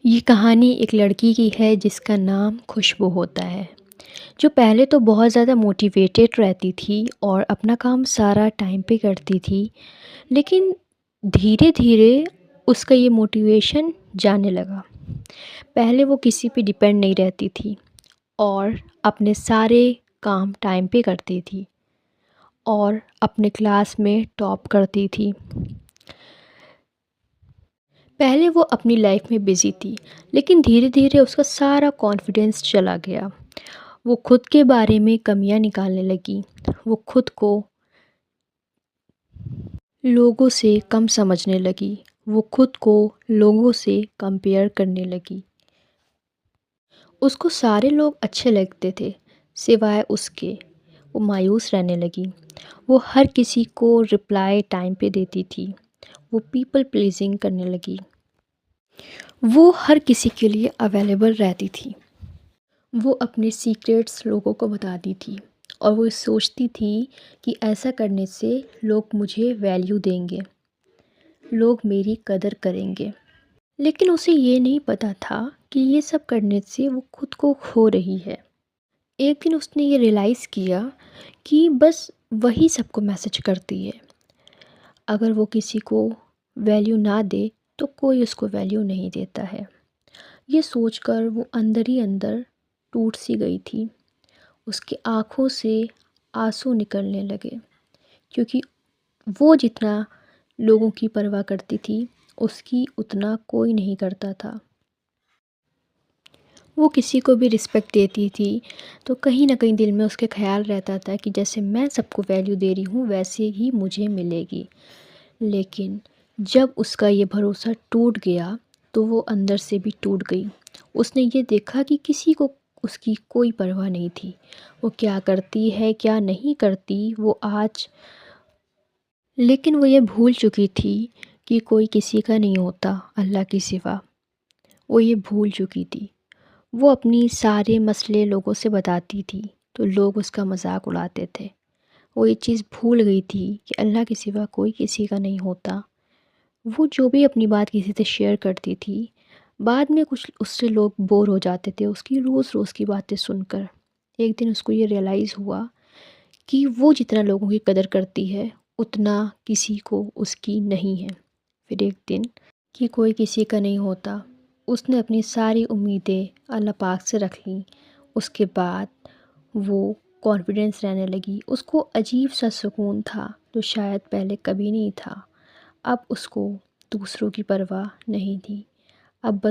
ये कहानी एक लड़की की है जिसका नाम खुशबू होता है, जो पहले तो बहुत ज़्यादा मोटिवेटेड रहती थी और अपना काम सारा टाइम पे करती थी। लेकिन धीरे-धीरे उसका ये मोटिवेशन जाने लगा। पहले वो किसी पे डिपेंड नहीं रहती थी और अपने सारे काम टाइम पे करती थी और अपने क्लास में टॉप करती थी। पहले वो अपनी लाइफ में बिज़ी थी, लेकिन धीरे-धीरे उसका सारा कॉन्फिडेंस चला गया। वो खुद के बारे में कमियां निकालने लगी। वो खुद को लोगों से कम समझने लगी। वो खुद को लोगों से कंपेयर करने लगी। उसको सारे लोग अच्छे लगते थे, सिवाय उसके। वो मायूस रहने लगी। वो हर किसी को रिप्लाई टाइम पे देती थी। वो पीपल प्लीजिंग करने लगी। वो हर किसी के लिए अवेलेबल रहती थी। वो अपने सीक्रेट्स लोगों को बताती थी और वो सोचती थी कि ऐसा करने से लोग मुझे वैल्यू देंगे, लोग मेरी कदर करेंगे। लेकिन उसे ये नहीं पता था कि ये सब करने से वो खुद को खो रही है। एक दिन उसने ये रियलाइज़ किया कि बस वही सबको मैसेज करती है। अगर वो किसी को वैल्यू ना दे तो कोई उसको वैल्यू नहीं देता है। ये सोचकर वो अंदर ही अंदर टूट सी गई थी। उसकी आँखों से आंसू निकलने लगे, क्योंकि वो जितना लोगों की परवाह करती थी, उसकी उतना कोई नहीं करता था। वो किसी को भी रिस्पेक्ट देती थी, तो कहीं न कहीं दिल में उसके ख़्याल रहता था कि जैसे मैं सबको वैल्यू दे रही हूँ, वैसे ही मुझे मिलेगी। लेकिन जब उसका ये भरोसा टूट गया, तो वो अंदर से भी टूट गई। उसने ये देखा कि किसी को उसकी कोई परवाह नहीं थी। वो क्या करती है, क्या नहीं करती, वो आज लेकिन वो ये भूल चुकी थी कि कोई किसी का नहीं होता अल्लाह के सिवा। वो ये भूल चुकी थी। वो अपनी सारे मसले लोगों से बताती थी, तो लोग उसका मज़ाक उड़ाते थे। वो ये चीज़ भूल गई थी कि अल्लाह के सिवा कोई किसी का नहीं होता। वो जो भी अपनी बात किसी से शेयर करती थी, बाद में कुछ उससे लोग बोर हो जाते थे उसकी रोज़-रोज़ की बातें सुनकर। एक दिन उसको ये रियलाइज़ हुआ कि वो जितना लोगों की कदर करती है, उतना किसी को उसकी नहीं है। फिर एक दिन कि कोई किसी का नहीं होता, उसने अपनी सारी उम्मीदें अल्लाह पाक से रख लीं। उसके बाद वो कॉन्फिडेंस रहने लगी। उसको अजीब-सा सुकून था, जो शायद पहले कभी नहीं था। अब उसको दूसरों की परवाह नहीं थी। अब बस